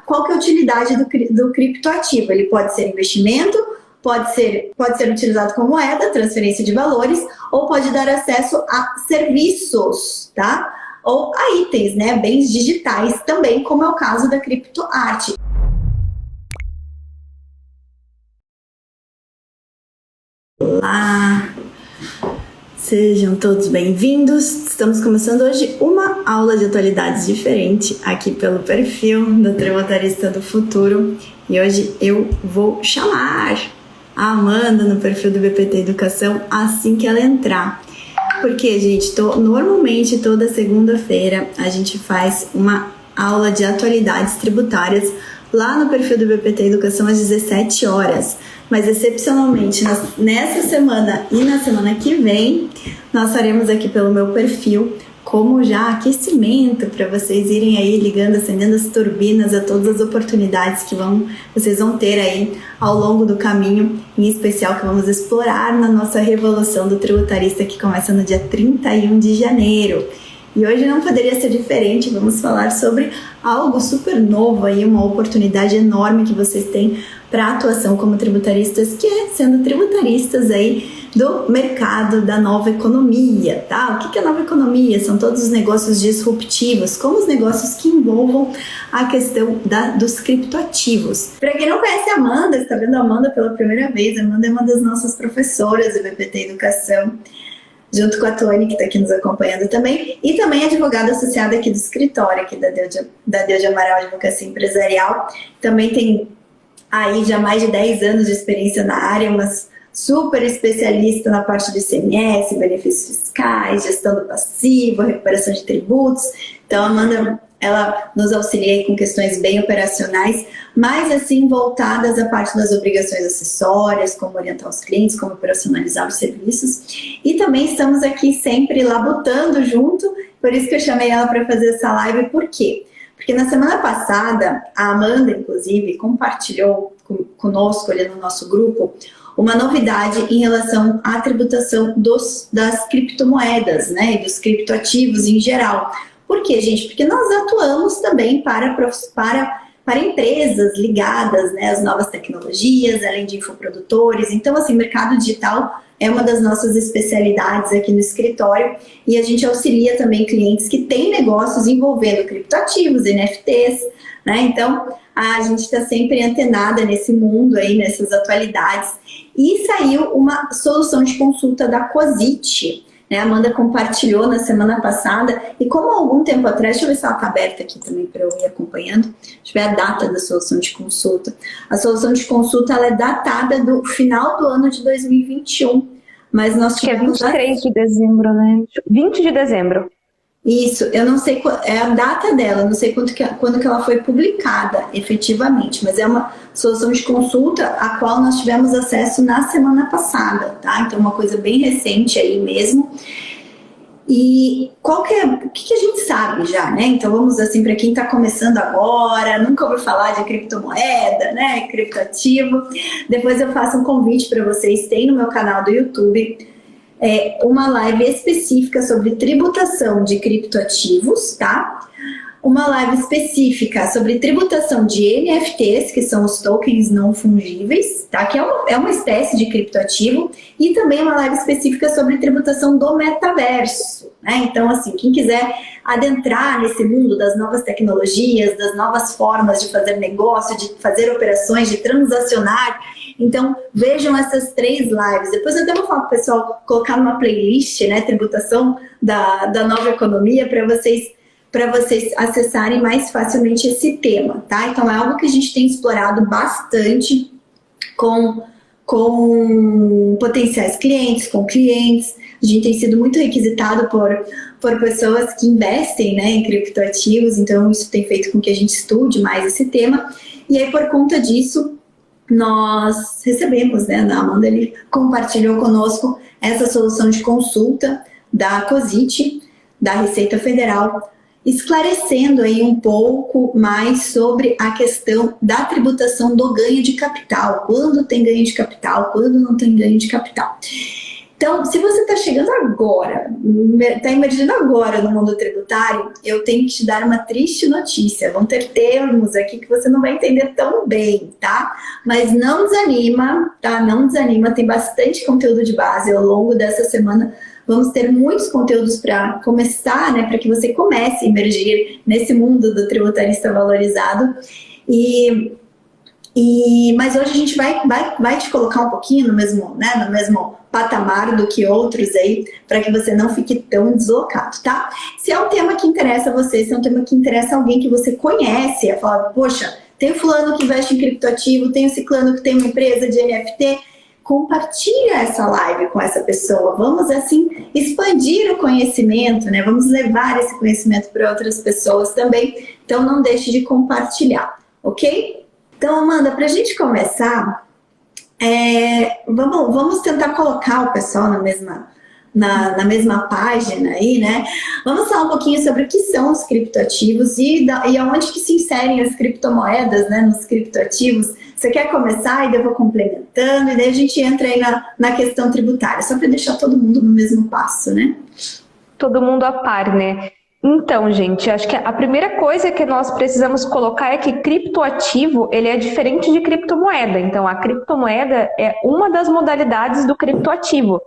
qual que é a utilidade do criptoativo. Ele pode ser investimento, pode ser utilizado como moeda, transferência de valores, ou pode dar acesso a serviços, tá? Ou a itens, né? Bens digitais também, como é o caso da criptoarte. Olá! Sejam todos bem-vindos. Estamos começando hoje uma aula de atualidades diferente aqui pelo perfil do Tributarista do Futuro. E hoje eu vou chamar a Amanda no perfil do BPT Educação assim que ela entrar. Porque, gente, normalmente toda segunda-feira a gente faz uma aula de atualidades tributárias lá no perfil do BPT Educação às 17 horas. Mas, excepcionalmente, nessa semana e na semana que vem, nós faremos aqui pelo meu perfil como já aquecimento para vocês irem aí ligando, acendendo as turbinas a todas as oportunidades que vocês vão ter aí ao longo do caminho, em especial que vamos explorar na nossa Revolução do Tributarista, que começa no dia 31 de janeiro. E hoje não poderia ser diferente, vamos falar sobre algo super novo aí, uma oportunidade enorme que vocês têm para atuação como tributaristas, que é sendo tributaristas aí do mercado da nova economia, tá? O que é nova economia? São todos os negócios disruptivos, como os negócios que envolvam a questão dos criptoativos. Para quem não conhece a Amanda, está vendo a Amanda pela primeira vez, a Amanda é uma das nossas professoras do BPT Educação, junto com a Tony, que está aqui nos acompanhando também, e também advogada associada aqui do escritório, aqui da Deus de Amaral Advocacia Empresarial. Também tem aí já mais de 10 anos de experiência na área, uma super especialista na parte de ICMS, benefícios fiscais, gestão do passivo, recuperação de tributos. Então, a Amanda, ela nos auxilia aí com questões bem operacionais, mas assim voltadas à parte das obrigações acessórias, como orientar os clientes, como operacionalizar os serviços. E também estamos aqui sempre labutando junto, por isso que eu chamei ela para fazer essa live. Por quê? Porque na semana passada, a Amanda, inclusive, compartilhou conosco ali no nosso grupo uma novidade em relação à tributação das criptomoedas, né, e dos criptoativos em geral. Por quê, gente? Porque nós atuamos também para empresas ligadas, né, às novas tecnologias, além de infoprodutores. Então, assim, mercado digital é uma das nossas especialidades aqui no escritório, e a gente auxilia também clientes que têm negócios envolvendo criptoativos, NFTs, né? Então, a gente está sempre antenada nesse mundo aí, nessas atualidades. E saiu uma solução de consulta da Cosite, né? A Amanda compartilhou na semana passada, e como há algum tempo atrás, deixa eu ver se ela está aberta aqui também para eu ir acompanhando, deixa eu ver a data da solução de consulta. A solução de consulta, ela é datada do final do ano de 2021, mas nós tivemos... Que é 23 de dezembro, né? 20 de dezembro. Isso, eu não sei, é a data dela, não sei quando que ela foi publicada efetivamente, mas é uma solução de consulta a qual nós tivemos acesso na semana passada, tá? Então, uma coisa bem recente aí mesmo. E o que a gente sabe já, né? Então, vamos assim, para quem está começando agora, nunca ouviu falar de criptomoeda, né? Criptoativo. Depois eu faço um convite para vocês, tem no meu canal do YouTube uma live específica sobre tributação de criptoativos, tá? Uma live específica sobre tributação de NFTs, que são os tokens não fungíveis, tá? Que é uma espécie de criptoativo, e também uma live específica sobre tributação do metaverso, né? Então, assim, quem quiser adentrar nesse mundo das novas tecnologias, das novas formas de fazer negócio, de fazer operações, de transacionar, então vejam essas 3 lives. Depois eu até vou falar para o pessoal colocar numa playlist, né, tributação da nova economia, para vocês acessarem mais facilmente esse tema, tá? Então é algo que a gente tem explorado bastante com potenciais clientes, com clientes. A gente tem sido muito requisitado por pessoas que investem, né, em criptoativos, então isso tem feito com que a gente estude mais esse tema. E aí, por conta disso, nós recebemos, né, a Amanda ele compartilhou conosco essa solução de consulta da Cosite, da Receita Federal, esclarecendo aí um pouco mais sobre a questão da tributação do ganho de capital, quando tem ganho de capital, quando não tem ganho de capital. Então, se você está chegando agora, está emergindo agora no mundo tributário, eu tenho que te dar uma triste notícia. Vão ter termos aqui que você não vai entender tão bem, tá? Mas não desanima, tá? Não desanima, tem bastante conteúdo de base ao longo dessa semana. Vamos ter muitos conteúdos para começar, né? Para que você comece a emergir nesse mundo do tributarista valorizado. Mas hoje a gente vai te colocar um pouquinho no mesmo patamar do que outros aí, para que você não fique tão deslocado, tá? Se é um tema que interessa você, se é um tema que interessa alguém que você conhece, fala, poxa, tem o fulano que investe em criptoativo, tem o ciclano que tem uma empresa de NFT, compartilha essa live com essa pessoa. Vamos, assim, expandir o conhecimento, né? Vamos levar esse conhecimento para outras pessoas também. Então, não deixe de compartilhar, ok? Então, Amanda, para a gente começar, vamos tentar colocar o pessoal na mesma página aí, né? Vamos falar um pouquinho sobre o que são os criptoativos e aonde que se inserem as criptomoedas, né, nos criptoativos. Você quer começar e daí eu vou complementando, e daí a gente entra aí na questão tributária, só para deixar todo mundo no mesmo passo, né? Todo mundo a par, né? Então, gente, acho que a primeira coisa que nós precisamos colocar é que criptoativo, ele é diferente de criptomoeda. Então, a criptomoeda é uma das modalidades do criptoativo,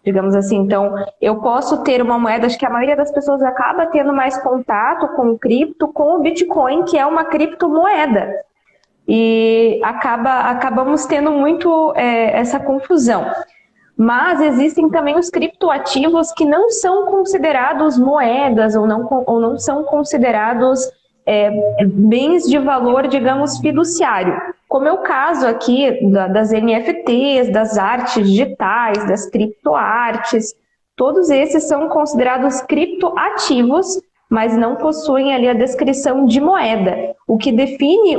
digamos assim. Então, eu posso ter uma moeda, acho que a maioria das pessoas acaba tendo mais contato com o cripto, com o Bitcoin, que é uma criptomoeda. E acabamos tendo muito essa confusão. Mas existem também os criptoativos que não são considerados moedas ou não são considerados bens de valor, digamos, fiduciário. Como é o caso aqui das NFTs, das artes digitais, das criptoartes. Todos esses são considerados criptoativos, mas não possuem ali a descrição de moeda. O que define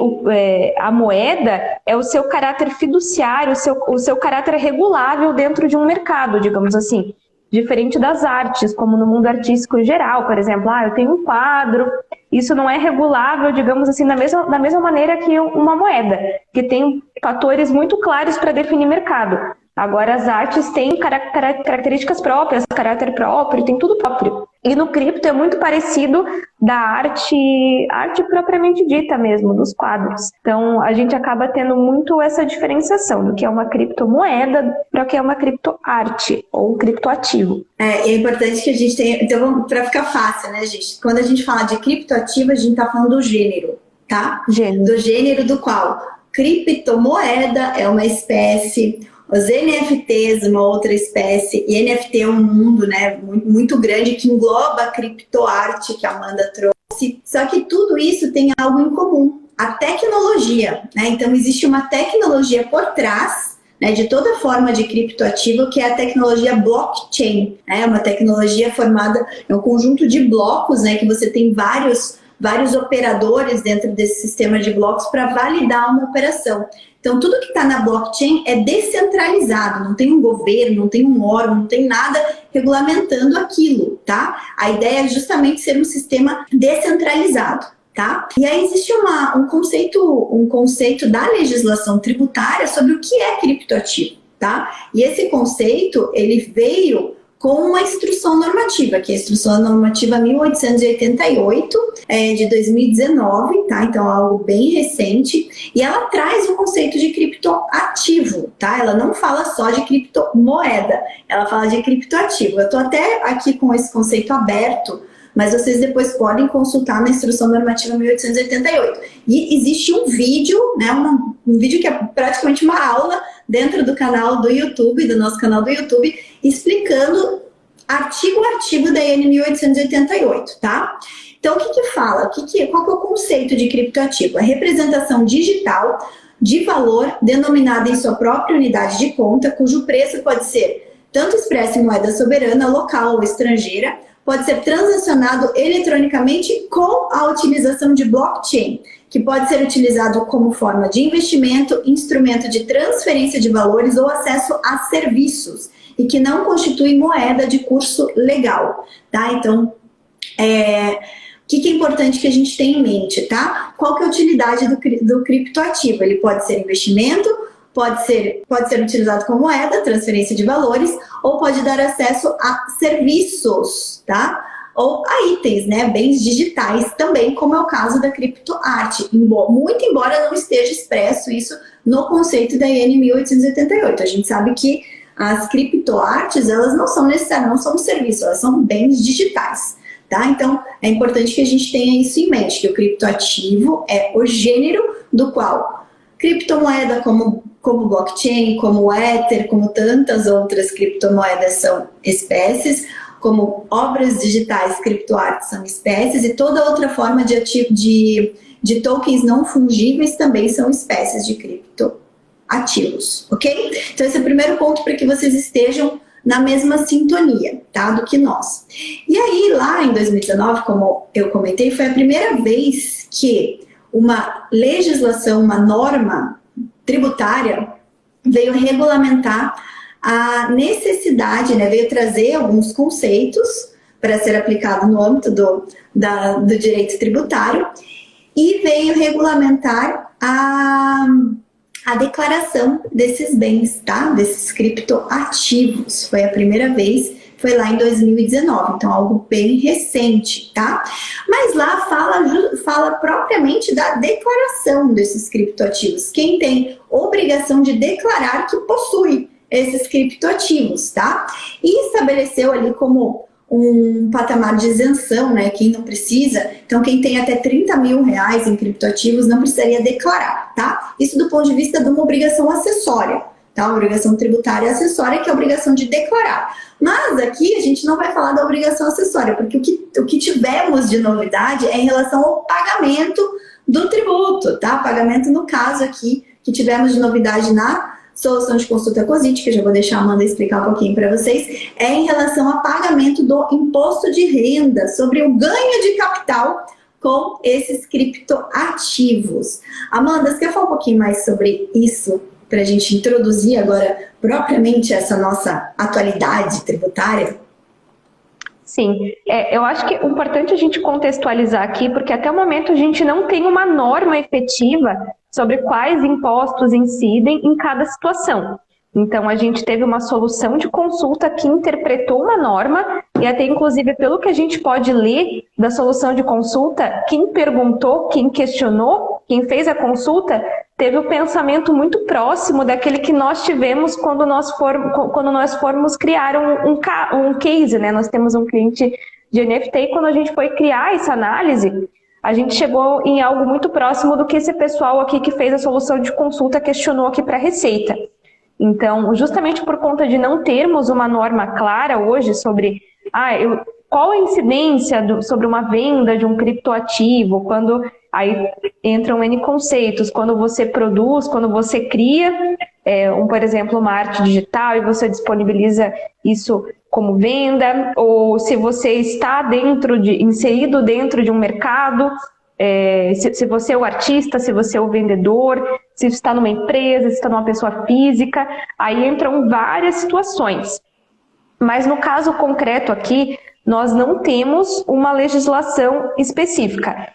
a moeda é o seu caráter fiduciário, o seu caráter regulável dentro de um mercado, digamos assim. Diferente das artes, como no mundo artístico em geral, por exemplo, eu tenho um quadro, isso não é regulável, digamos assim, da mesma maneira que uma moeda, que tem fatores muito claros para definir mercado. Agora, as artes têm características próprias, caráter próprio, tem tudo próprio. E no cripto é muito parecido da arte propriamente dita mesmo, dos quadros. Então, a gente acaba tendo muito essa diferenciação do que é uma criptomoeda para o que é uma criptoarte ou criptoativo. É importante que a gente tenha... Então, para ficar fácil, né, gente? Quando a gente fala de criptoativo, a gente está falando do gênero, tá? Do gênero do qual criptomoeda é uma espécie... Os NFTs, uma outra espécie, e NFT é um mundo, né, muito grande que engloba a criptoarte que a Amanda trouxe, só que tudo isso tem algo em comum, a tecnologia, né? Então existe uma tecnologia por trás, né, de toda forma de criptoativo, que é a tecnologia blockchain, né? Uma tecnologia formada em um conjunto de blocos, né, que você tem vários operadores dentro desse sistema de blocos para validar uma operação. Então, tudo que está na blockchain é descentralizado, não tem um governo, não tem um órgão, não tem nada regulamentando aquilo, tá? A ideia é justamente ser um sistema descentralizado, tá? E aí existe um conceito da legislação tributária sobre o que é criptoativo, tá? E esse conceito, ele veio com uma instrução normativa, que é a Instrução Normativa 1888, de 2019, tá? Então, é algo bem recente, e ela traz o conceito de criptoativo, tá? Ela não fala só de criptomoeda, ela fala de criptoativo. Eu tô até aqui com esse conceito aberto, mas vocês depois podem consultar na Instrução Normativa 1888. E existe um vídeo, né, um vídeo que é praticamente uma aula dentro do canal do YouTube, do nosso canal do YouTube, explicando artigo a artigo da EN 1888, tá? Então, o que fala? Qual que é o conceito de criptoativo? A representação digital de valor denominada em sua própria unidade de conta, cujo preço pode ser tanto expresso em moeda soberana, local ou estrangeira, pode ser transacionado eletronicamente com a utilização de blockchain, que pode ser utilizado como forma de investimento, instrumento de transferência de valores ou acesso a serviços, e que não constitui moeda de curso legal, tá? Então, o que é importante que a gente tenha em mente, tá? Qual que é a utilidade do criptoativo? Ele pode ser investimento, pode ser utilizado como moeda, transferência de valores, ou pode dar acesso a serviços, tá? Ou a itens, né? Bens digitais também, como é o caso da criptoarte. Muito embora não esteja expresso isso no conceito da IN 1888. A gente sabe que as criptoartes, elas não são necessariamente, não são serviços, elas são bens digitais, tá? Então, é importante que a gente tenha isso em mente, que o criptoativo é o gênero do qual criptomoeda como blockchain, como Ether, como tantas outras criptomoedas são espécies, como obras digitais, criptoartes são espécies, e toda outra forma de tokens não fungíveis também são espécies de criptoativos, ok? Então esse é o primeiro ponto para que vocês estejam na mesma sintonia, tá, do que nós. E aí, lá em 2019, como eu comentei, foi a primeira vez que uma legislação, uma norma tributária veio regulamentar a necessidade, né, veio trazer alguns conceitos para ser aplicado no âmbito do direito tributário e veio regulamentar a declaração desses bens, tá? Desses criptoativos. Foi a primeira vez, foi lá em 2019, então algo bem recente, tá? Mas lá fala propriamente da declaração desses criptoativos. Quem tem obrigação de declarar que possui esses criptoativos, tá? E estabeleceu ali como um patamar de isenção, né? Quem não precisa, então quem tem até 30 mil reais em criptoativos não precisaria declarar, tá? Isso do ponto de vista de uma obrigação acessória, tá? Uma obrigação tributária acessória, que é a obrigação de declarar. Mas aqui a gente não vai falar da obrigação acessória, porque o que tivemos de novidade é em relação ao pagamento do tributo, tá? Pagamento, no caso aqui, que tivemos de novidade na solução de consulta COSIT, que eu já vou deixar a Amanda explicar um pouquinho para vocês, é em relação ao pagamento do imposto de renda sobre o ganho de capital com esses criptoativos. Amanda, você quer falar um pouquinho mais sobre isso, para a gente introduzir agora propriamente essa nossa atualidade tributária? Sim, eu acho que é importante a gente contextualizar aqui, porque até o momento a gente não tem uma norma efetiva sobre quais impostos incidem em cada situação. Então, a gente teve uma solução de consulta que interpretou uma norma, e até inclusive pelo que a gente pode ler da solução de consulta, quem perguntou, quem questionou, quem fez a consulta, teve o pensamento muito próximo daquele que nós tivemos quando nós formos criar um case, né? Nós temos um cliente de NFT e quando a gente foi criar essa análise, a gente chegou em algo muito próximo do que esse pessoal aqui que fez a solução de consulta questionou aqui para a Receita. Então, justamente por conta de não termos uma norma clara hoje sobre qual a incidência sobre uma venda de um criptoativo, quando aí entram N conceitos, quando você produz, quando você cria, por exemplo, uma arte digital e você disponibiliza isso como venda, ou se você está inserido dentro de um mercado, se você é o artista, se você é o vendedor, se está numa empresa, se está numa pessoa física, aí entram várias situações. Mas no caso concreto aqui, nós não temos uma legislação específica.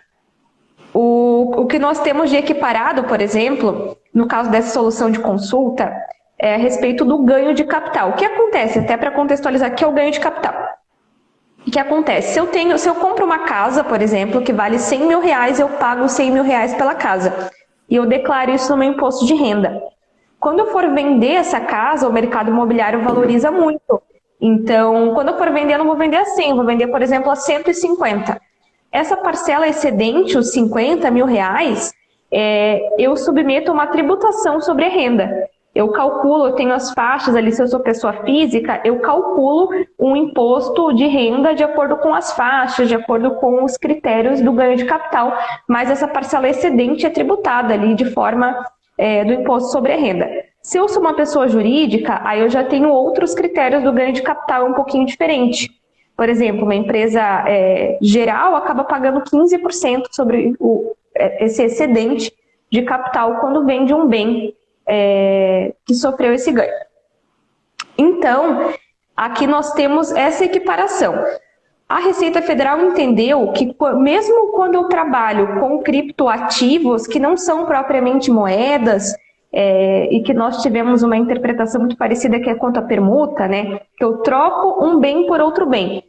O que nós temos de equiparado, por exemplo, no caso dessa solução de consulta, é a respeito do ganho de capital. O que acontece, até para contextualizar, que é o ganho de capital? O que acontece? Se eu compro uma casa, por exemplo, que vale 100 mil reais, eu pago 100 mil reais pela casa. E eu declaro isso no meu imposto de renda. Quando eu for vender essa casa, o mercado imobiliário valoriza muito. Então, quando eu for vender, eu não vou vender a 100, eu vou vender, por exemplo, a 150. Essa parcela excedente, os 50 mil reais, eu submeto a uma tributação sobre a renda. Eu calculo, eu tenho as faixas ali, se eu sou pessoa física, eu calculo um imposto de renda de acordo com as faixas, de acordo com os critérios do ganho de capital, mas essa parcela excedente é tributada ali de forma do imposto sobre a renda. Se eu sou uma pessoa jurídica, aí eu já tenho outros critérios do ganho de capital um pouquinho diferente. Por exemplo, uma empresa geral acaba pagando 15% sobre esse excedente de capital quando vende um bem que sofreu esse ganho. Então, aqui nós temos essa equiparação. A Receita Federal entendeu que mesmo quando eu trabalho com criptoativos, que não são propriamente moedas, e que nós tivemos uma interpretação muito parecida que é quanto à permuta, né? Que eu troco um bem por outro bem.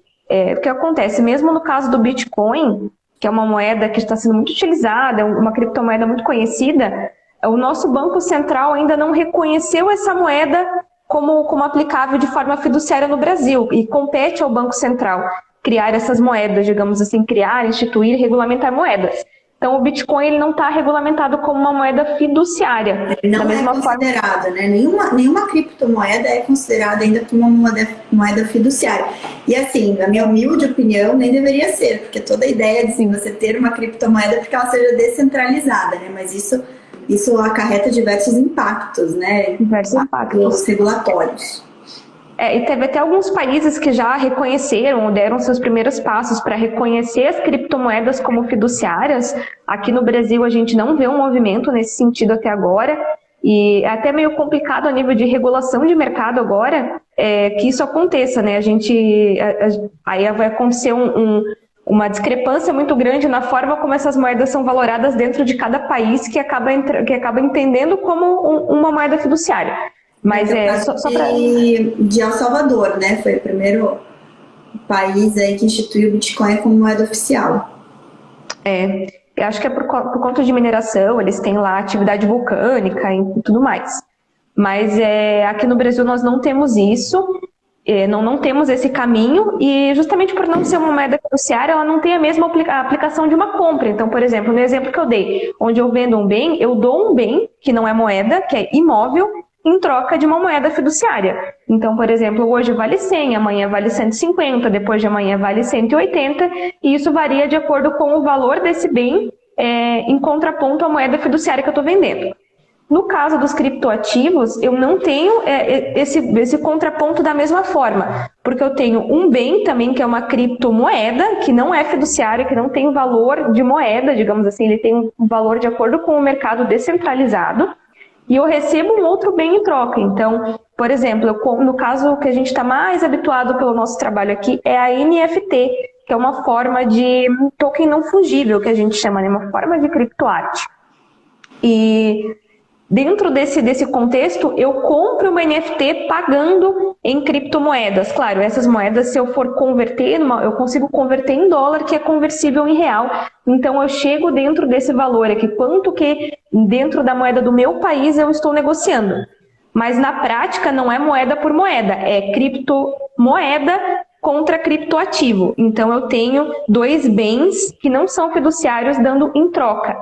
O que acontece, mesmo no caso do Bitcoin, que é uma moeda que está sendo muito utilizada, uma criptomoeda muito conhecida, o nosso Banco Central ainda não reconheceu essa moeda como aplicável de forma fiduciária no Brasil, e compete ao Banco Central criar essas moedas, digamos assim, criar, instituir, regulamentar moedas. Então, o Bitcoin ele não está regulamentado como uma moeda fiduciária. Ele não é considerado, né? Nenhuma criptomoeda é considerada ainda como uma moeda fiduciária. E assim, na minha humilde opinião, nem deveria ser, porque toda a ideia de você ter uma criptomoeda é porque ela seja descentralizada, né? Mas isso acarreta diversos impactos, né? Diversos impactos regulatórios. E teve até alguns países que já reconheceram ou deram seus primeiros passos para reconhecer as criptomoedas como fiduciárias. Aqui no Brasil a gente não vê um movimento nesse sentido até agora, e é até meio complicado a nível de regulação de mercado agora que isso aconteça, né? Aí vai acontecer uma discrepância muito grande na forma como essas moedas são valoradas dentro de cada país que acaba entendendo como uma moeda fiduciária. Mas só para... de El Salvador, né? Foi o primeiro país aí que instituiu o Bitcoin como moeda oficial. Eu acho que é por conta de mineração, eles têm lá atividade vulcânica e tudo mais. Mas aqui no Brasil nós não temos isso, não temos esse caminho, e justamente por não ser uma moeda fiduciária, ela não tem a mesma aplicação de uma compra. Então, por exemplo, no exemplo que eu dei, onde eu vendo um bem, eu dou um bem que não é moeda, que é imóvel, em troca de uma moeda fiduciária. Então, por exemplo, hoje vale 100, amanhã vale 150, depois de amanhã vale 180, e isso varia de acordo com o valor desse bem em contraponto à moeda fiduciária que eu estou vendendo. No caso dos criptoativos, eu não tenho esse contraponto da mesma forma, porque eu tenho um bem também que é uma criptomoeda, que não é fiduciária, que não tem valor de moeda, digamos assim, ele tem um valor de acordo com o mercado descentralizado, e eu recebo um outro bem em troca. Então, por exemplo, no caso que a gente está mais habituado pelo nosso trabalho aqui, é a NFT, que é uma forma de token não fungível, que a gente chama, né? Uma forma de criptoarte. E dentro desse contexto, eu compro uma NFT pagando em criptomoedas. Claro, essas moedas, se eu for converter, eu consigo converter em dólar, que é conversível em real. Então, eu chego dentro desse valor aqui, quanto que dentro da moeda do meu país eu estou negociando. Mas, na prática, não é moeda por moeda, é criptomoeda contra criptoativo. Então, eu tenho dois bens que não são fiduciários dando em troca.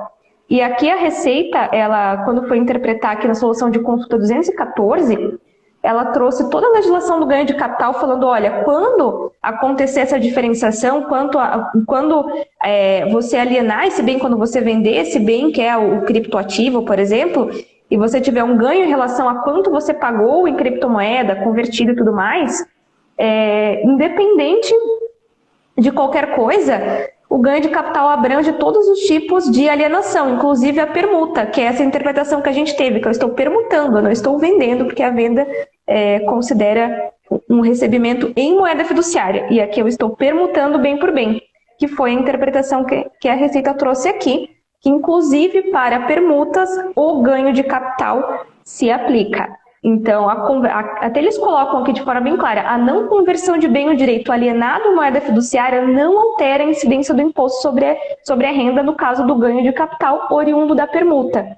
E aqui a Receita, ela, quando foi interpretar aqui na solução de consulta 214, ela trouxe toda a legislação do ganho de capital falando, olha, quando acontecer essa diferenciação, quando você alienar esse bem, quando você vender esse bem, que é o criptoativo, por exemplo, e você tiver um ganho em relação a quanto você pagou em criptomoeda, convertido e tudo mais, independente de qualquer coisa, o ganho de capital abrange todos os tipos de alienação, inclusive a permuta, que é essa interpretação que a gente teve, que eu estou permutando, eu não estou vendendo, porque a venda considera um recebimento em moeda fiduciária, e aqui eu estou permutando bem por bem, que foi a interpretação que a Receita trouxe aqui, que inclusive para permutas o ganho de capital se aplica. Então, até eles colocam aqui de forma bem clara, a não conversão de bem ou direito alienado em moeda fiduciária não altera a incidência do imposto sobre a renda no caso do ganho de capital oriundo da permuta.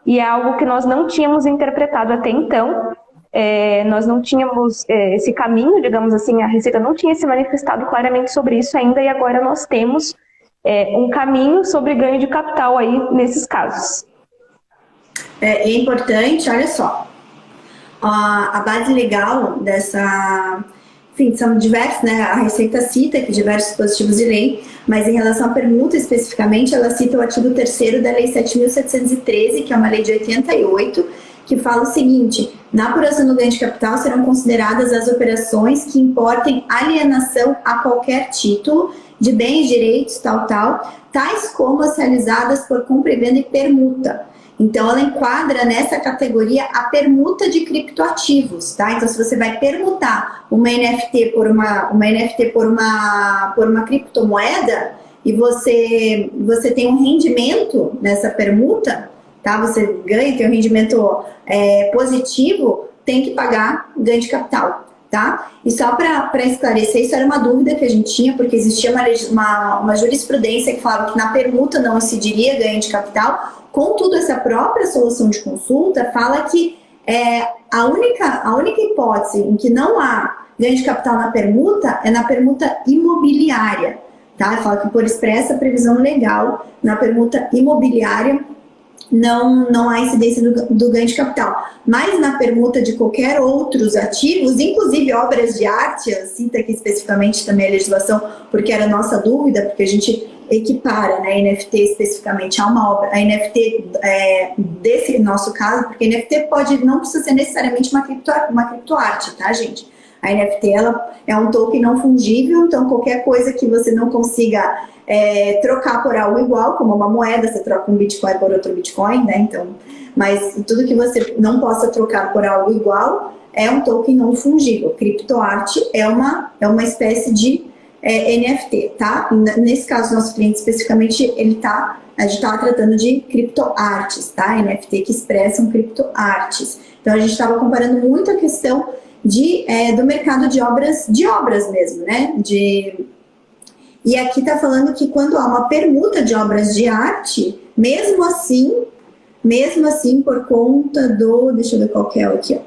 E é algo que nós não tínhamos interpretado até então, nós não tínhamos esse caminho, digamos assim, a Receita não tinha se manifestado claramente sobre isso ainda, e agora nós temos um caminho sobre ganho de capital aí nesses casos. É importante, olha só, a base legal dessa, enfim, são diversos, né? A Receita cita aqui diversos dispositivos de lei, mas em relação à permuta especificamente, ela cita o artigo 3º da Lei 7.713, que é uma lei de 88, que fala o seguinte: na apuração do ganho de capital serão consideradas as operações que importem alienação a qualquer título de bens, direitos, tais como as realizadas por compra e venda e permuta. Então, ela enquadra nessa categoria a permuta de criptoativos, tá? Então, se você vai permutar uma NFT por uma criptomoeda e você tem um rendimento nessa permuta, tá? Você ganha, tem um rendimento positivo, tem que pagar ganho de capital, tá? E só para esclarecer, isso era uma dúvida que a gente tinha, porque existia uma jurisprudência que falava que na permuta não incidiria ganho de capital. Contudo, essa própria solução de consulta fala que a única hipótese em que não há ganho de capital na permuta é na permuta imobiliária, tá? Fala que por expressa previsão legal, na permuta imobiliária não há incidência do ganho de capital. Mas na permuta de qualquer outros ativos, inclusive obras de arte, eu cito aqui especificamente também a legislação, porque era a nossa dúvida, porque a gente equipara, né, NFT especificamente a uma obra, a NFT desse nosso caso, porque NFT não precisa ser necessariamente uma criptoarte, tá, gente? A NFT ela é um token não fungível, então qualquer coisa que você não consiga trocar por algo igual, como uma moeda, você troca um Bitcoin por outro Bitcoin, né? Então, mas tudo que você não possa trocar por algo igual é um token não fungível. Criptoarte é uma espécie de NFT, tá? Nesse caso, nosso cliente especificamente, a gente está tratando de criptoartes, tá? NFT que expressam criptoartes. Então, a gente estava comparando muito a questão do mercado de obras mesmo, né? E aqui está falando que quando há uma permuta de obras de arte, mesmo assim, por conta deixa eu ver qual que é aqui, ó.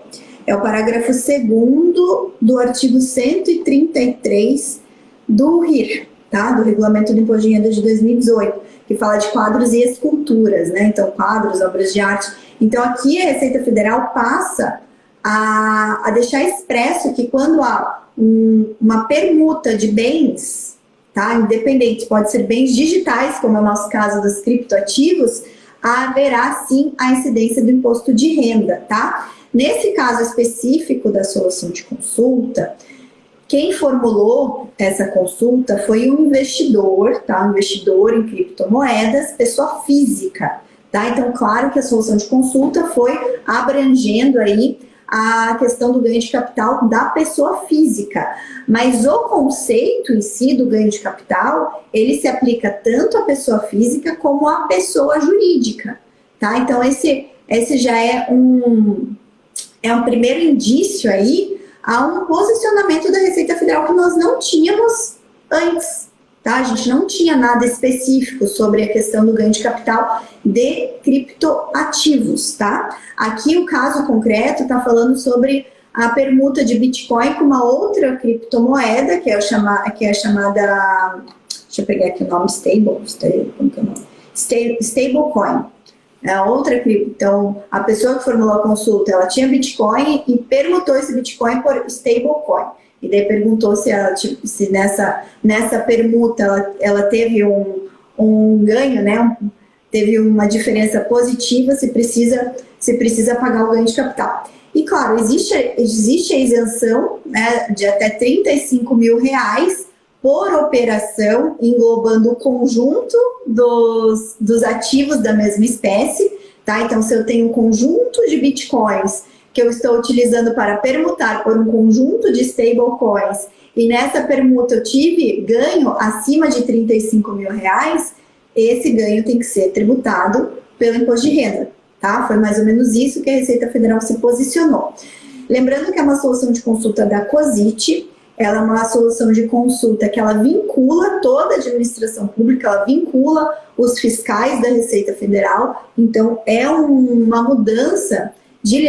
É o parágrafo 2º do artigo 133 do RIR, tá? Do Regulamento do Imposto de Renda de 2018, que fala de quadros e esculturas, né? Então, quadros, obras de arte. Então, aqui a Receita Federal passa a deixar expresso que quando há uma permuta de bens, tá? Independente, pode ser bens digitais, como é o nosso caso dos criptoativos, haverá sim a incidência do imposto de renda, tá? Nesse caso específico da solução de consulta, quem formulou essa consulta foi um investidor, tá? Um investidor em criptomoedas, pessoa física, tá? Então, claro que a solução de consulta foi abrangendo aí a questão do ganho de capital da pessoa física, mas o conceito em si do ganho de capital, ele se aplica tanto à pessoa física como à pessoa jurídica, tá? Então esse já é um primeiro indício aí a um posicionamento da Receita Federal que nós não tínhamos antes, tá? A gente não tinha nada específico sobre a questão do ganho de capital de criptoativos, tá? Aqui o caso concreto está falando sobre a permuta de Bitcoin com uma outra criptomoeda, que é chamada, deixa eu pegar aqui o nome, stablecoin. É a outra cripto. Então, a pessoa que formulou a consulta, ela tinha Bitcoin e permutou esse Bitcoin por stablecoin. E daí perguntou se nessa permuta ela teve um ganho, né? Teve uma diferença positiva, se precisa pagar o ganho de capital. E claro, existe a isenção, né, de até R$35 mil por operação, englobando o conjunto dos ativos da mesma espécie, tá? Então, se eu tenho um conjunto de bitcoins que eu estou utilizando para permutar por um conjunto de stablecoins e nessa permuta eu tive ganho acima de R$35 mil, esse ganho tem que ser tributado pelo imposto de renda, tá? Foi mais ou menos isso que a Receita Federal se posicionou. Lembrando que é uma solução de consulta da COSIT, ela é uma solução de consulta que ela vincula toda a administração pública, ela vincula os fiscais da Receita Federal, então é uma mudança de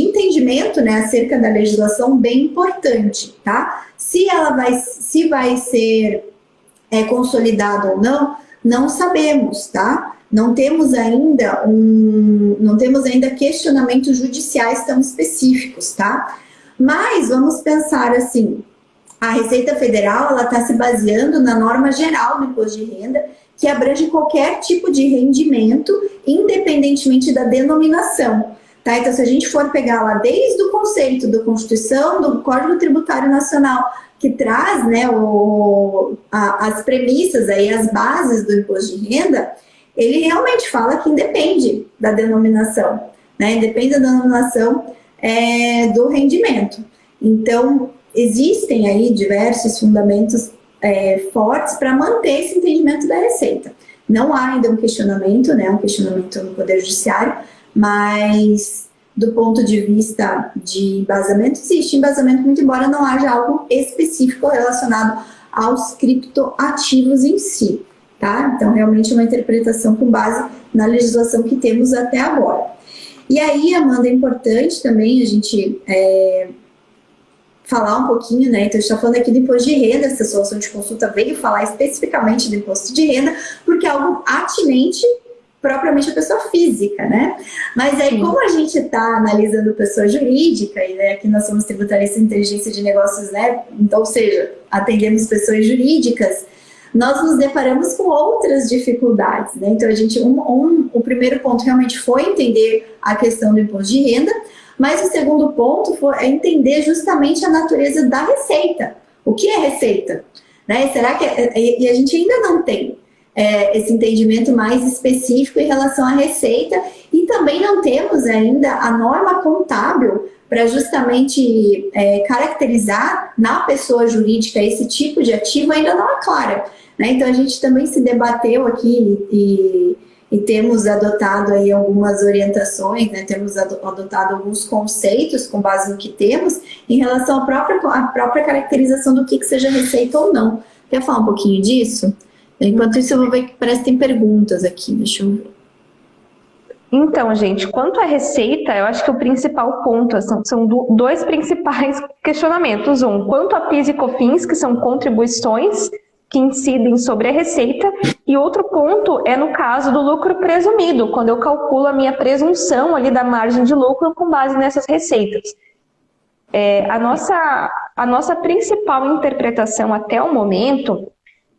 entendimento, né, acerca da legislação bem importante, tá? Se vai ser consolidado ou não sabemos, tá? Não temos ainda questionamentos judiciais tão específicos, tá? Mas vamos pensar assim, a Receita Federal ela está se baseando na norma geral do imposto de renda, que abrange qualquer tipo de rendimento, independentemente da denominação. Tá? Então, se a gente for pegar lá desde o conceito da Constituição, do Código Tributário Nacional, que traz, né, as premissas, aí, as bases do imposto de renda, ele realmente fala que independe da denominação, né? Independe da denominação do rendimento. Então, existem aí diversos fundamentos fortes para manter esse entendimento da Receita. Não há ainda um questionamento, né, um questionamento no Poder Judiciário, mas do ponto de vista de embasamento, existe embasamento, muito embora não haja algo específico relacionado aos criptoativos em si, tá? Então, realmente é uma interpretação com base na legislação que temos até agora. E aí, Amanda, é importante também a gente falar um pouquinho, né? Então, a gente está falando aqui do imposto de renda, essa solução de consulta veio falar especificamente do imposto de renda, porque é algo atinente propriamente a pessoa física, né? Mas aí, como a gente está analisando pessoa jurídica, e né, aqui nós somos tributaristas em inteligência de negócios, né? Então, ou seja, atendemos pessoas jurídicas, nós nos deparamos com outras dificuldades, né? Então, a gente, o primeiro ponto realmente foi entender a questão do imposto de renda, mas o segundo ponto é entender justamente a natureza da receita. O que é receita? Né? Será que e a gente ainda não tem esse entendimento mais específico em relação à receita, e também não temos ainda a norma contábil para justamente caracterizar na pessoa jurídica esse tipo de ativo, ainda não é clara, né? Então a gente também se debateu aqui e temos adotado aí algumas orientações, né? Temos adotado alguns conceitos com base no que temos em relação à própria caracterização do que seja receita ou não. Quer falar um pouquinho disso? Enquanto isso, eu vou ver que parece que tem perguntas aqui. Deixa eu ver. Então, gente, quanto à receita, eu acho que o principal ponto, são dois principais questionamentos. Um, quanto a PIS e COFINS, que são contribuições que incidem sobre a receita, e outro ponto é no caso do lucro presumido, quando eu calculo a minha presunção ali da margem de lucro com base nessas receitas. A nossa principal interpretação até o momento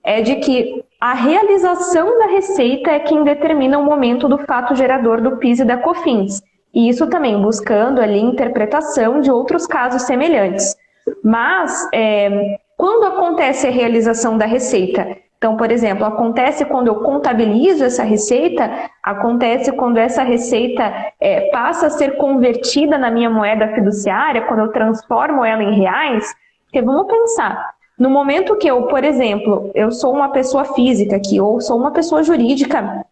é de que a realização da receita é quem determina o momento do fato gerador do PIS e da COFINS. E isso também buscando ali interpretação de outros casos semelhantes. Mas, quando acontece a realização da receita? Então, por exemplo, acontece quando eu contabilizo essa receita, acontece quando essa receita passa a ser convertida na minha moeda fiduciária, quando eu transformo ela em reais. Porque vamos pensar, no momento que eu, por exemplo, eu sou uma pessoa física aqui, ou sou uma pessoa jurídica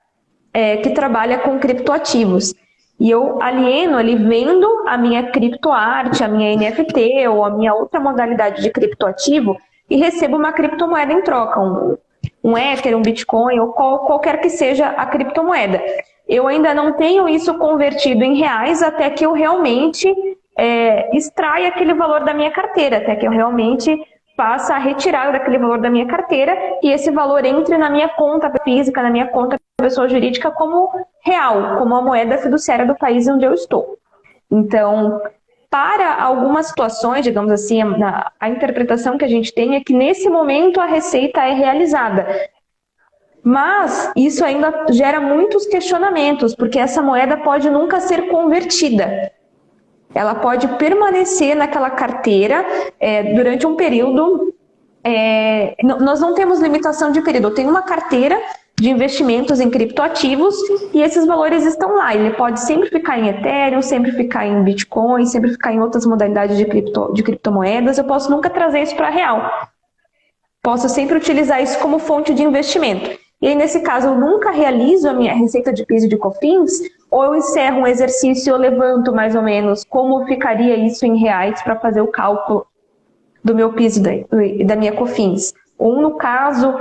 que trabalha com criptoativos, e eu alieno ali, vendo a minha criptoarte, a minha NFT ou a minha outra modalidade de criptoativo, e recebo uma criptomoeda em troca, um Ether, um Bitcoin, ou qualquer que seja a criptomoeda. Eu ainda não tenho isso convertido em reais até que eu realmente extraia aquele valor da minha carteira, até que eu realmente passa a retirar daquele valor da minha carteira e esse valor entre na minha conta física, na minha conta pessoa jurídica como real, como a moeda fiduciária do país onde eu estou. Então, para algumas situações, digamos assim, a interpretação que a gente tem é que nesse momento a receita é realizada. Mas isso ainda gera muitos questionamentos, porque essa moeda pode nunca ser convertida. Ela pode permanecer naquela carteira durante um período. Nós não temos limitação de período. Eu tenho uma carteira de investimentos em criptoativos e esses valores estão lá. Ele pode sempre ficar em Ethereum, sempre ficar em Bitcoin, sempre ficar em outras modalidades de criptomoedas. Eu posso nunca trazer isso para real. Posso sempre utilizar isso como fonte de investimento. E aí, nesse caso, eu nunca realizo a minha receita de PIS e de COFINS, ou eu encerro um exercício e eu levanto mais ou menos como ficaria isso em reais para fazer o cálculo do meu PIS e da minha COFINS. Ou no caso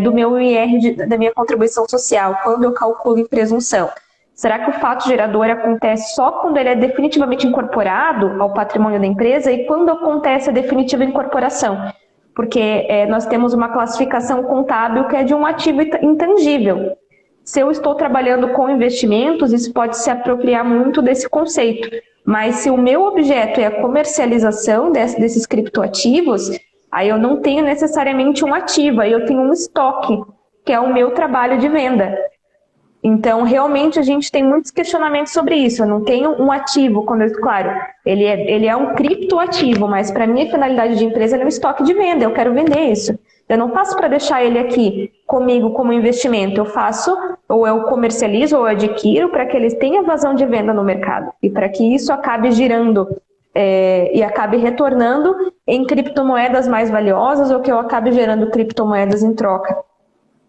do meu IR, da minha contribuição social, quando eu calculo em presunção. Será que o fato gerador acontece só quando ele é definitivamente incorporado ao patrimônio da empresa e quando acontece a definitiva incorporação? Porque nós temos uma classificação contábil que é de um ativo intangível. Se eu estou trabalhando com investimentos, isso pode se apropriar muito desse conceito. Mas se o meu objeto é a comercialização desses criptoativos, aí eu não tenho necessariamente um ativo, aí eu tenho um estoque, que é o meu trabalho de venda. Então, realmente, a gente tem muitos questionamentos sobre isso. Eu não tenho um ativo, claro, ele é um criptoativo, mas para minha finalidade de empresa, ele é um estoque de venda, eu quero vender isso. Eu não faço para deixar ele aqui comigo como investimento, eu faço, ou eu comercializo, ou eu adquiro, para que eles tenham vazão de venda no mercado. E para que isso acabe girando e acabe retornando em criptomoedas mais valiosas, ou que eu acabe gerando criptomoedas em troca.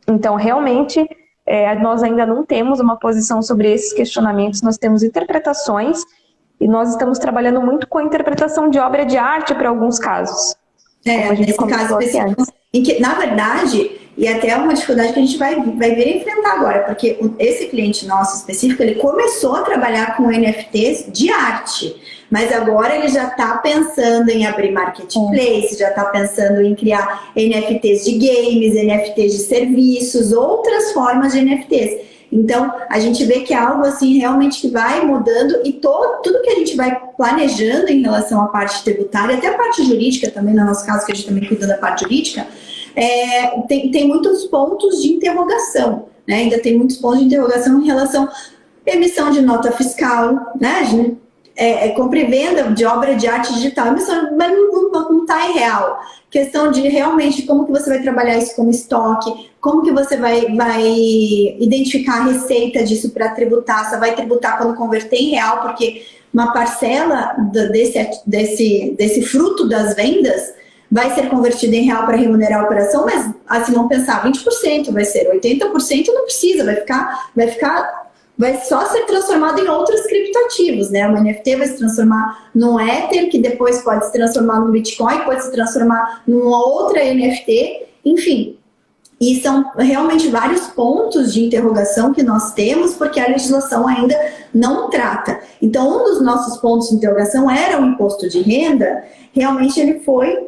Então, realmente, nós ainda não temos uma posição sobre esses questionamentos, nós temos interpretações e nós estamos trabalhando muito com a interpretação de obra de arte para alguns casos. Nesse caso específico, em que, na verdade, e até é uma dificuldade que a gente vai vir enfrentar agora, porque esse cliente nosso específico, ele começou a trabalhar com NFTs de arte, mas agora ele já está pensando em abrir marketplace, já está pensando em criar NFTs de games, NFTs de serviços, outras formas de NFTs. Então, a gente vê que é algo assim realmente que vai mudando e tudo que a gente vai planejando em relação à parte tributária, até a parte jurídica também, no nosso caso, que a gente também cuida da parte jurídica, tem muitos pontos de interrogação, né? Ainda tem muitos pontos de interrogação em relação à emissão de nota fiscal, né? Compra e venda de obra de arte digital, mas não está em real. Questão de realmente como que você vai trabalhar isso como estoque, como que você vai identificar a receita disso para tributar, você vai tributar quando converter em real, porque uma parcela desse fruto das vendas vai ser convertida em real para remunerar a operação, mas assim, vamos pensar, 20% vai ser, 80% não precisa, vai só ser transformado em outros criptoativos, né? Uma NFT vai se transformar num Ether, que depois pode se transformar num Bitcoin, pode se transformar numa outra NFT, enfim. E são realmente vários pontos de interrogação que nós temos, porque a legislação ainda não trata. Então, um dos nossos pontos de interrogação era o imposto de renda, realmente ele foi...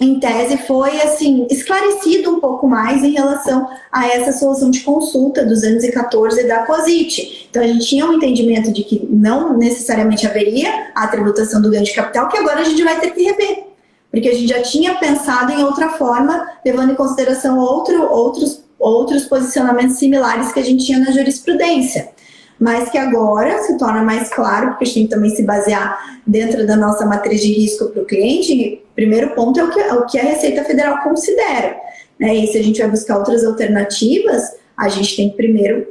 Em tese, foi assim, esclarecido um pouco mais em relação a essa solução de consulta 214 da COSIT. Então, a gente tinha um entendimento de que não necessariamente haveria a tributação do ganho de capital, que agora a gente vai ter que rever. Porque a gente já tinha pensado em outra forma, levando em consideração outros posicionamentos similares que a gente tinha na jurisprudência. Mas que agora se torna mais claro, porque a gente tem que também se basear dentro da nossa matriz de risco para o cliente. O primeiro ponto é o que a Receita Federal considera, né? E se a gente vai buscar outras alternativas, a gente tem que primeiro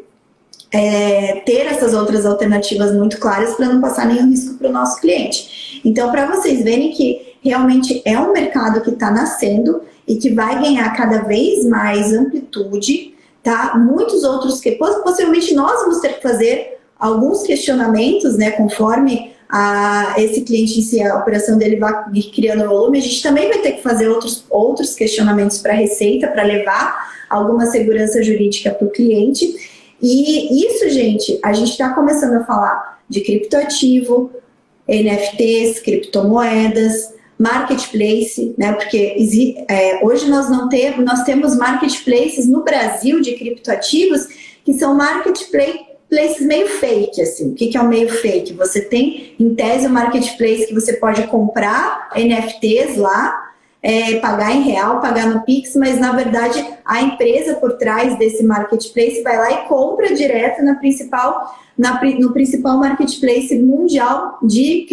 ter essas outras alternativas muito claras para não passar nenhum risco para o nosso cliente. Então, para vocês verem que realmente é um mercado que está nascendo e que vai ganhar cada vez mais amplitude, tá? Muitos outros que possivelmente nós vamos ter que fazer alguns questionamentos, né, conforme esse cliente em si, a operação dele vai criando volume, a gente também vai ter que fazer outros questionamentos para a Receita, para levar alguma segurança jurídica para o cliente. E isso, gente, a gente está começando a falar de criptoativo, NFTs, criptomoedas, marketplace, né? Porque hoje nós temos marketplaces no Brasil de criptoativos que são marketplaces meio fake, assim. O que é o meio fake? Você tem, em tese, um marketplace que você pode comprar NFTs lá, pagar em real, pagar no Pix, mas na verdade a empresa por trás desse marketplace vai lá e compra direto no principal marketplace mundial de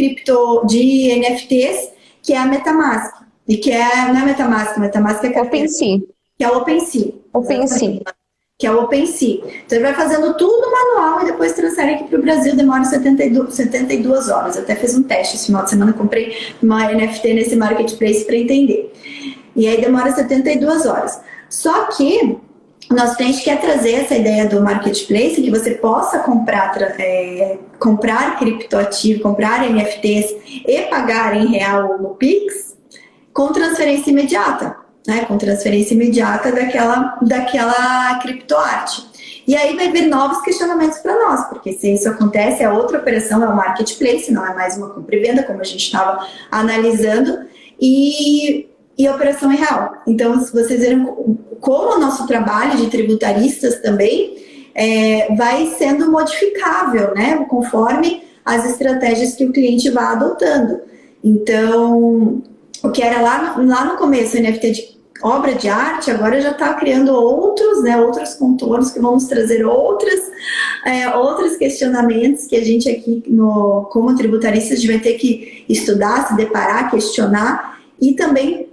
NFTs, que é a MetaMask. E que não é MetaMask é OpenSea. Que é o OpenSea. Que é o OpenSea. Então ele vai fazendo tudo manual e depois transfere aqui para o Brasil, demora 72 horas. Eu até fiz um teste esse final de semana, comprei uma NFT nesse marketplace para entender. E aí demora 72 horas. Só que o nosso cliente quer trazer essa ideia do marketplace, que você possa comprar criptoativo, comprar NFTs e pagar em real no Pix com transferência imediata, né? Com transferência imediata daquela criptoarte. E aí vai vir novos questionamentos para nós, porque se isso acontece, a outra operação é o marketplace, não é mais uma compra e venda, como a gente estava analisando, e a operação é real. Então, se vocês viram como o nosso trabalho de tributaristas também vai sendo modificável, né, conforme as estratégias que o cliente vai adotando. Então, o que era lá no começo, NFT de obra de arte, agora já está criando outros contornos que vão nos trazer outros questionamentos que a gente aqui, como tributaristas, a gente vai ter que estudar, se deparar, questionar e também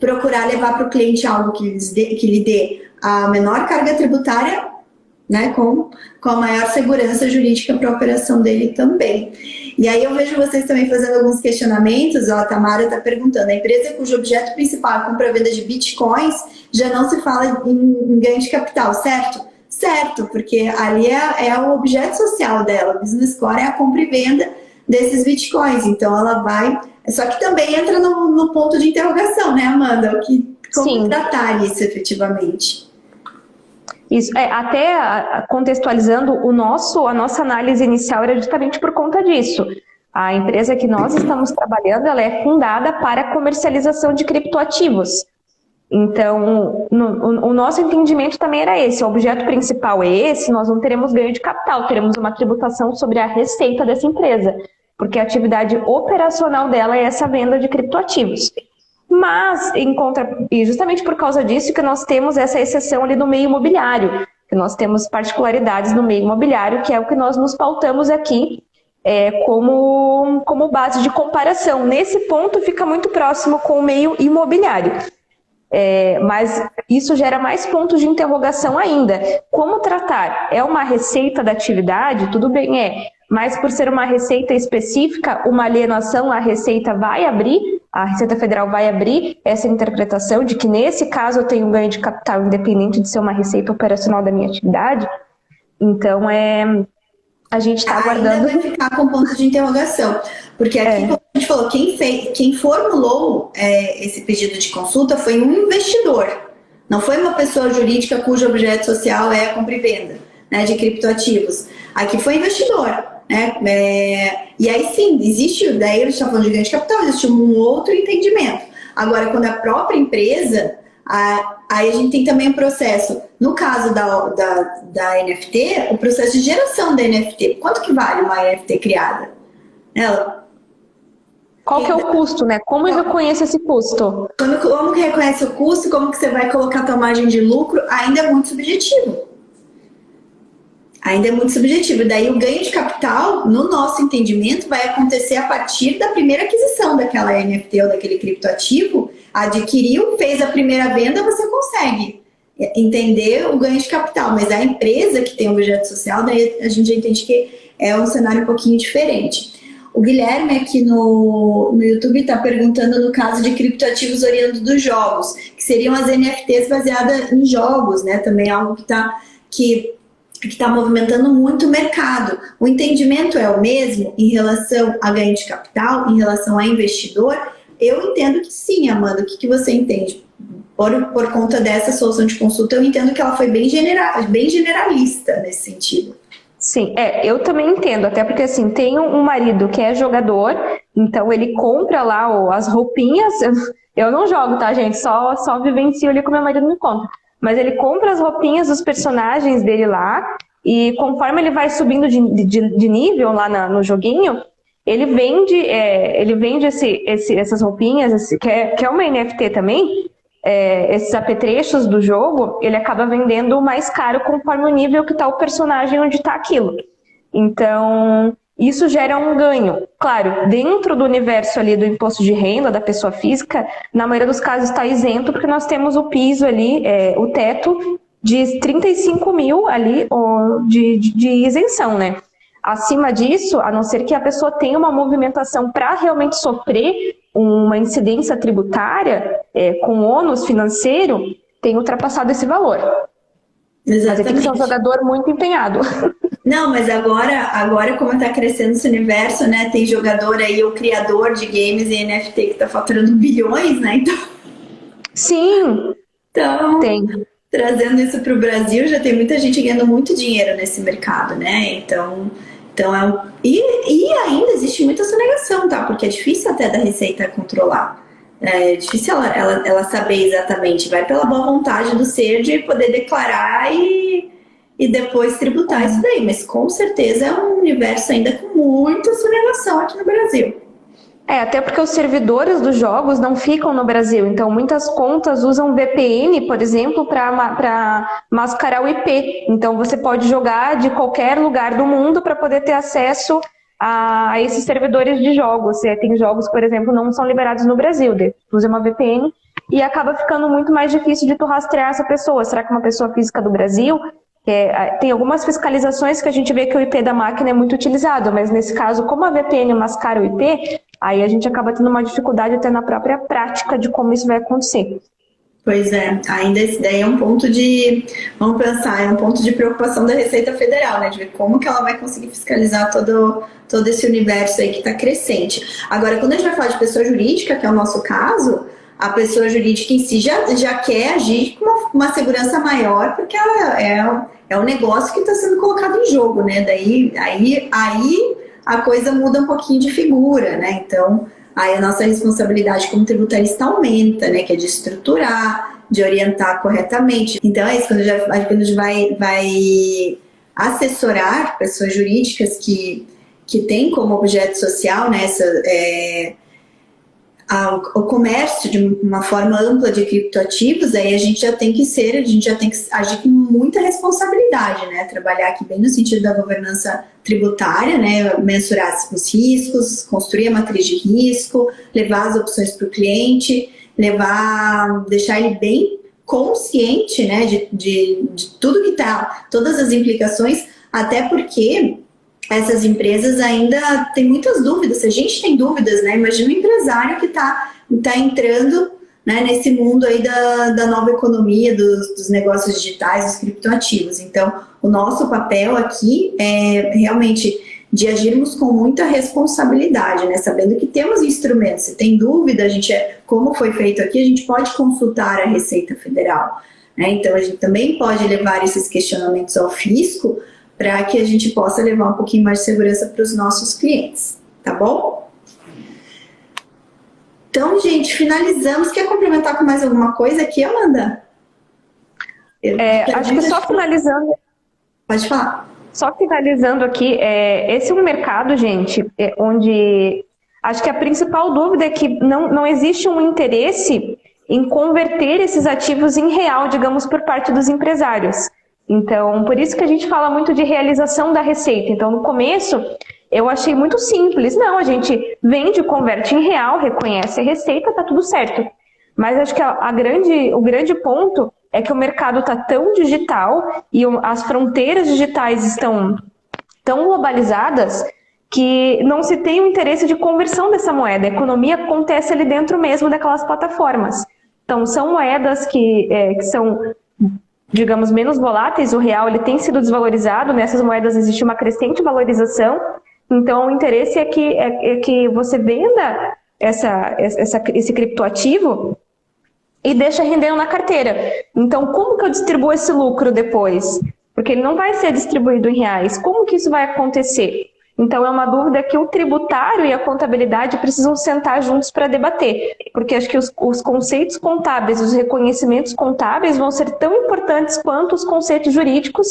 procurar levar para o cliente algo que lhe dê a menor carga tributária né, com a maior segurança jurídica para a operação dele também. E aí eu vejo vocês também fazendo alguns questionamentos. Ó, a Tamara está perguntando: a empresa cujo objeto principal é a compra-venda de bitcoins já não se fala em ganho de capital, certo? Certo, porque ali é o objeto social dela. O business core é a compra e venda desses bitcoins. Então ela vai... Só que também entra no ponto de interrogação, né, Amanda? Como tratar isso efetivamente? Isso, até contextualizando, a nossa análise inicial era justamente por conta disso. A empresa que nós estamos trabalhando, ela é fundada para a comercialização de criptoativos. Então, o nosso entendimento também era esse, o objeto principal é esse, nós não teremos ganho de capital, teremos uma tributação sobre a receita dessa empresa, porque a atividade operacional dela é essa venda de criptoativos. Mas, e justamente por causa disso que nós temos essa exceção ali no meio imobiliário, que nós temos particularidades no meio imobiliário, que é o que nós nos pautamos aqui como base de comparação. Nesse ponto fica muito próximo com o meio imobiliário. Mas isso gera mais pontos de interrogação ainda. Como tratar? É uma receita da atividade? Tudo bem, mas por ser uma receita específica, uma alienação, a Receita Federal vai abrir essa interpretação de que nesse caso eu tenho um ganho de capital independente de ser uma receita operacional da minha atividade. Então, a gente está aguardando... Ainda vai ficar com ponto de interrogação, porque aqui, como a gente falou, quem formulou esse pedido de consulta foi um investidor, não foi uma pessoa jurídica cujo objeto social é a compra e venda, né, de criptoativos. Aqui foi investidor, né? E aí sim, daí eles estão falando de ganho de capital, existe um outro entendimento. Agora, quando a própria empresa, aí a gente tem também o processo, no caso da NFT, o processo de geração da NFT. Quanto que vale uma NFT criada? Qual que é o custo, né? Como eu reconheço esse custo? Como que reconhece o custo? Como que você vai colocar a tua margem de lucro? Ainda é muito subjetivo. Daí o ganho de capital, no nosso entendimento, vai acontecer a partir da primeira aquisição daquela NFT ou daquele criptoativo. Adquiriu, fez a primeira venda, você consegue entender o ganho de capital. Mas a empresa que tem o objeto social, daí a gente já entende que é um cenário um pouquinho diferente. O Guilherme aqui no YouTube está perguntando no caso de criptoativos oriundos dos jogos, que seriam as NFTs baseadas em jogos, né? Também algo que está movimentando muito o mercado. O entendimento é o mesmo em relação a ganho de capital, em relação a investidor? Eu entendo que sim, Amanda. O que você entende? Por conta dessa solução de consulta, eu entendo que ela foi bem generalista nesse sentido. Sim, eu também entendo, até porque assim, tenho um marido que é jogador, então ele compra lá as roupinhas, eu não jogo, tá, gente? Só vivencio ali com meu marido me conta. Mas ele compra as roupinhas dos personagens dele lá, e conforme ele vai subindo de nível lá no joguinho, ele vende essas roupinhas, que é uma NFT também, esses apetrechos do jogo, ele acaba vendendo mais caro conforme o nível que está o personagem onde está aquilo. Então, isso gera um ganho. Claro, dentro do universo ali do imposto de renda da pessoa física, na maioria dos casos está isento, porque nós temos o piso ali, o teto de 35 mil ali de isenção, né? Acima disso, a não ser que a pessoa tenha uma movimentação para realmente sofrer uma incidência tributária com ônus financeiro, tem ultrapassado esse valor. Exatamente. Mas tem que ser um jogador muito empenhado. Não, mas agora como está crescendo esse universo, né? Tem jogador aí, o criador de games e NFT que está faturando bilhões, né? Então... Sim, tem. Trazendo isso para o Brasil, já tem muita gente ganhando muito dinheiro nesse mercado, né? Então e ainda existe muita sonegação, tá? Porque é difícil até da Receita controlar. É difícil ela saber exatamente. Vai pela boa vontade do ser de poder declarar e depois tributar isso daí. Mas com certeza é um universo ainda com muita sonegação aqui no Brasil. Até porque os servidores dos jogos não ficam no Brasil. Então, muitas contas usam VPN, por exemplo, para mascarar o IP. Então, você pode jogar de qualquer lugar do mundo para poder ter acesso a esses servidores de jogos. Tem jogos, por exemplo, não são liberados no Brasil. Tu usa uma VPN e acaba ficando muito mais difícil de tu rastrear essa pessoa. Será que é uma pessoa física do Brasil? Tem algumas fiscalizações que a gente vê que o IP da máquina é muito utilizado, mas nesse caso, como a VPN mascara o IP, aí a gente acaba tendo uma dificuldade até na própria prática de como isso vai acontecer. Pois é, ainda esse daí é um ponto de, vamos pensar, é um ponto de preocupação da Receita Federal, né, de ver como que ela vai conseguir fiscalizar todo esse universo aí que está crescente. Agora, quando a gente vai falar de pessoa jurídica, que é o nosso caso, a pessoa jurídica em si já quer agir com uma segurança maior, porque ela é um negócio que está sendo colocado em jogo, né, daí aí a coisa muda um pouquinho de figura, né, então aí a nossa responsabilidade como tributarista aumenta, né, que é de estruturar, de orientar corretamente. Então é isso, quando a gente vai assessorar pessoas jurídicas que têm como objeto social, né, o comércio de uma forma ampla de criptoativos, aí a gente já tem que agir com muita responsabilidade, né? Trabalhar aqui bem no sentido da governança tributária, né? Mensurar os riscos, construir a matriz de risco, levar as opções para o cliente, deixar ele bem consciente, né? De tudo que tá, todas as implicações, até porque essas empresas ainda têm muitas dúvidas. Se a gente tem dúvidas, né? Imagina um empresário que está entrando, né, nesse mundo aí da nova economia, dos negócios digitais, dos criptoativos. Então, o nosso papel aqui é realmente de agirmos com muita responsabilidade, né? Sabendo que temos instrumentos. Se tem dúvida, como foi feito aqui, a gente pode consultar a Receita Federal, né? Então, a gente também pode levar esses questionamentos ao fisco, para que a gente possa levar um pouquinho mais de segurança para os nossos clientes, tá bom? Então, gente, finalizamos. Quer complementar com mais alguma coisa aqui, Amanda? Acho que só finalizando... Pode falar. Só finalizando aqui, esse é um mercado, gente, onde acho que a principal dúvida é que não existe um interesse em converter esses ativos em real, digamos, por parte dos empresários. Então, por isso que a gente fala muito de realização da receita. Então, no começo, eu achei muito simples. Não, a gente vende, converte em real, reconhece a receita, tá tudo certo. Mas acho que o grande ponto é que o mercado está tão digital e as fronteiras digitais estão tão globalizadas que não se tem o interesse de conversão dessa moeda. A economia acontece ali dentro mesmo daquelas plataformas. Então, são moedas que são, digamos, menos voláteis. O real ele tem sido desvalorizado, nessas moedas existe uma crescente valorização, então o interesse é que você venda esse criptoativo e deixa rendendo na carteira. Então, como que eu distribuo esse lucro depois? Porque ele não vai ser distribuído em reais. Como que isso vai acontecer? Então, é uma dúvida que o tributário e a contabilidade precisam sentar juntos para debater, porque acho que os conceitos contábeis, os reconhecimentos contábeis vão ser tão importantes quanto os conceitos jurídicos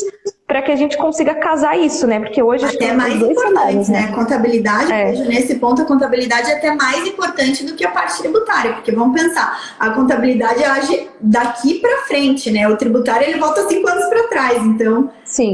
para que a gente consiga casar isso, né? Porque hoje... Até mais importante, né? A contabilidade, vejo nesse ponto, a contabilidade é até mais importante do que a parte tributária, porque vamos pensar, a contabilidade age daqui para frente, né? O tributário, ele volta 5 anos para trás, então... Sim.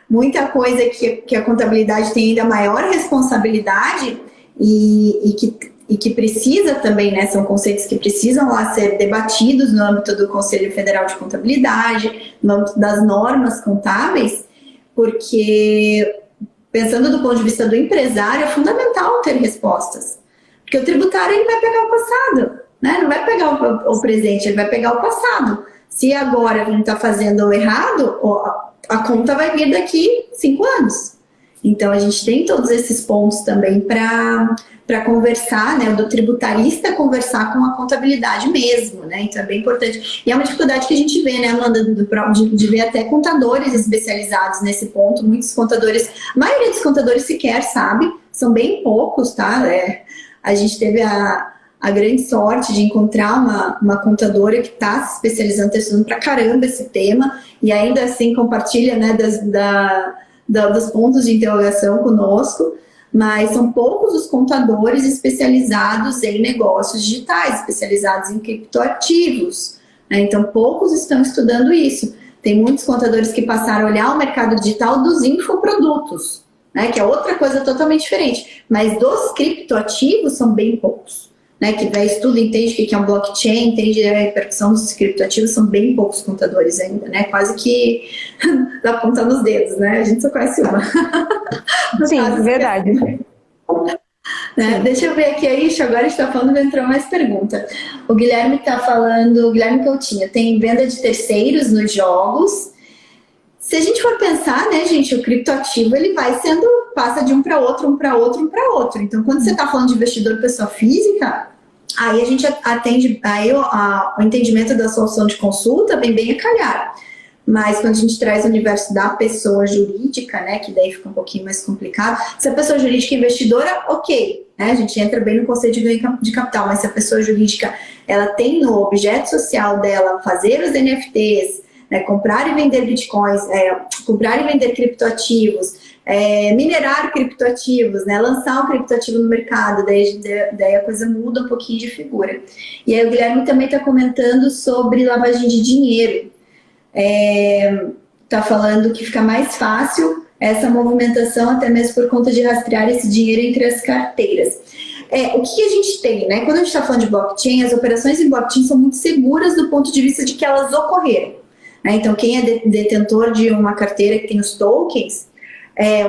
Muita coisa que a contabilidade tem ainda maior responsabilidade e que precisa também, né, são conceitos que precisam lá ser debatidos no âmbito do Conselho Federal de Contabilidade, no âmbito das normas contábeis, porque pensando do ponto de vista do empresário, é fundamental ter respostas, porque o tributário ele vai pegar o passado, né, não vai pegar o presente, ele vai pegar o passado. Se agora a gente está fazendo errado, a conta vai vir daqui 5 anos. Então, a gente tem todos esses pontos também para conversar, né? O do tributarista conversar com a contabilidade mesmo, né? Então, é bem importante. E é uma dificuldade que a gente vê, né, Amanda, de ver até contadores especializados nesse ponto. Muitos contadores, a maioria dos contadores sequer sabe, são bem poucos, tá? A gente teve a grande sorte de encontrar uma contadora que está se especializando, está estudando pra caramba esse tema e ainda assim compartilha, né, dos pontos de interrogação conosco, mas são poucos os contadores especializados em negócios digitais, especializados em criptoativos, né? Então poucos estão estudando isso. Tem muitos contadores que passaram a olhar o mercado digital dos infoprodutos, né, que é outra coisa totalmente diferente, mas dos criptoativos são bem poucos. né, que vai estudo, entende o que é um blockchain, entende a repercussão dos criptoativos, são bem poucos contadores ainda, né? Quase que dá ponta nos dedos, né? A gente só conhece uma. Sim, verdade. Né? Deixa eu ver aqui, Aisha, agora a gente está falando, vai entrar mais pergunta. O Guilherme está falando, o Guilherme Coutinho, tem venda de terceiros nos jogos. Se a gente for pensar, né, gente, o criptoativo ele vai sendo, passa de um para outro, um para outro, um para outro. Então, quando você está falando de investidor pessoa física, aí a gente atende, aí o entendimento da solução de consulta vem bem a calhar. Mas quando a gente traz o universo da pessoa jurídica, né, que daí fica um pouquinho mais complicado. Se a pessoa jurídica é investidora, ok, né, a gente entra bem no conceito de ganho de capital, mas se a pessoa jurídica ela tem no objeto social dela fazer os NFTs, né, comprar e vender bitcoins, comprar e vender criptoativos, minerar criptoativos, né, lançar um criptoativo no mercado, daí a coisa muda um pouquinho de figura. E aí o Guilherme também está comentando sobre lavagem de dinheiro. Tá falando que fica mais fácil essa movimentação, até mesmo por conta de rastrear esse dinheiro entre as carteiras. O que a gente tem, né? Quando a gente está falando de blockchain, as operações em blockchain são muito seguras do ponto de vista de que elas ocorreram. Né? Então, quem é detentor de uma carteira que tem os tokens,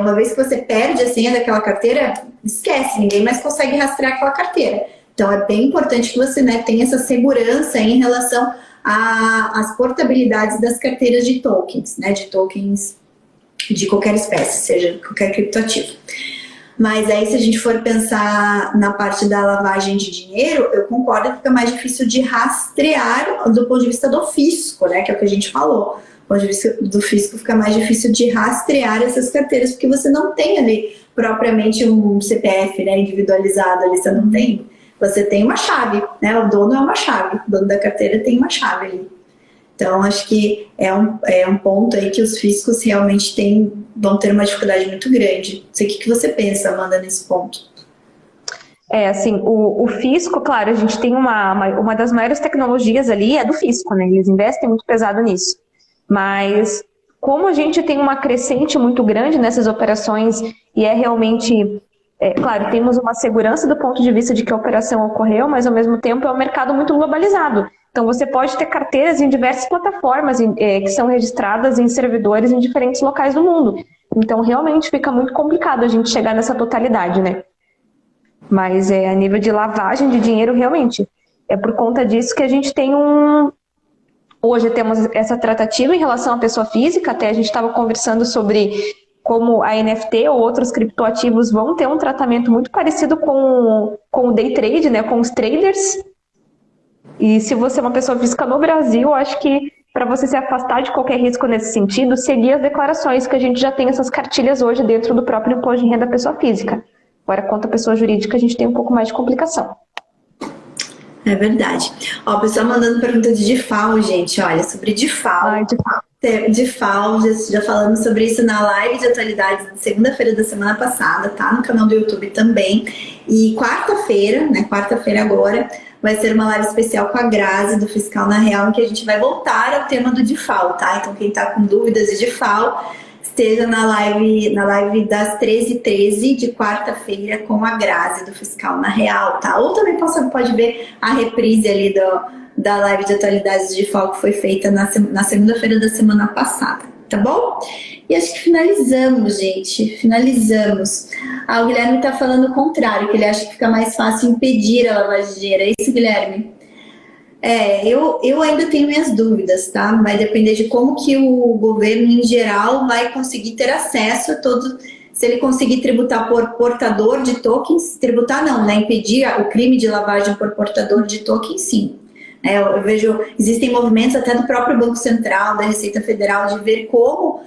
uma vez que você perde a senha daquela carteira, esquece, ninguém mais consegue rastrear aquela carteira. Então, é bem importante que você, né, tenha essa segurança em relação às portabilidades das carteiras de tokens, né, de tokens de qualquer espécie, seja qualquer criptoativo. Mas aí, se a gente for pensar na parte da lavagem de dinheiro, eu concordo que fica mais difícil de rastrear do ponto de vista do fisco, né, que é o que a gente falou. Do ponto de vista do fisco, fica mais difícil de rastrear essas carteiras, porque você não tem ali propriamente um CPF, né, individualizado ali, você não tem. Você tem uma chave, né? O dono é uma chave, o dono da carteira tem uma chave ali. Então, acho que é um ponto aí que os fiscos realmente vão ter uma dificuldade muito grande. Não sei o que você pensa, Amanda, nesse ponto. Assim, o fisco, claro, a gente tem uma das maiores tecnologias ali, é do fisco, né? Eles investem muito pesado nisso. Mas, como a gente tem uma crescente muito grande nessas operações e é realmente... claro, temos uma segurança do ponto de vista de que a operação ocorreu, mas ao mesmo tempo é um mercado muito globalizado. Então você pode ter carteiras em diversas plataformas que são registradas em servidores em diferentes locais do mundo. Então realmente fica muito complicado a gente chegar nessa totalidade, né? Mas a nível de lavagem de dinheiro, realmente, é por conta disso que a gente tem Hoje temos essa tratativa em relação à pessoa física, até a gente estava conversando sobre como a NFT ou outros criptoativos vão ter um tratamento muito parecido com o day trade, né, com os traders. E se você é uma pessoa física no Brasil, acho que para você se afastar de qualquer risco nesse sentido, seguir as declarações, que a gente já tem essas cartilhas hoje dentro do próprio imposto de renda da pessoa física. Agora, quanto à pessoa jurídica, a gente tem um pouco mais de complicação. É verdade. Ó, o pessoal mandando pergunta de DeFi, gente. Olha, sobre DeFi. DeFi, já falamos sobre isso na live de atualidades de segunda-feira da semana passada, tá? No canal do YouTube também. E quarta-feira, né? Quarta-feira agora, vai ser uma live especial com a Grazi, do Fiscal na Real, em que a gente vai voltar ao tema do DeFi, tá? Então, quem tá com dúvidas de DeFi, esteja na live das 13h13 de quarta-feira com a Grazi, do Fiscal na Real, tá? Ou também pode ver a reprise ali da live de atualidades de DeFi que foi feita na segunda-feira da semana passada, tá bom? E acho que finalizamos, gente. Finalizamos. O Guilherme tá falando o contrário, que ele acha que fica mais fácil impedir a lavagem de dinheiro. É isso, Guilherme? Eu ainda tenho minhas dúvidas, tá? Vai depender de como que o governo, em geral, vai conseguir ter acesso a todo... Se ele conseguir tributar por portador de tokens, tributar não, né? Impedir o crime de lavagem por portador de tokens, sim. Eu vejo, existem movimentos até do próprio Banco Central, da Receita Federal, de ver como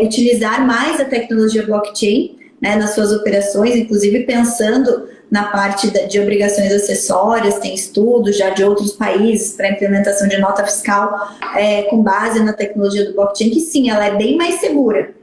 utilizar mais a tecnologia blockchain, né, nas suas operações, inclusive pensando na parte de obrigações acessórias, tem estudos já de outros países para implementação de nota fiscal com base na tecnologia do blockchain, que sim, ela é bem mais segura.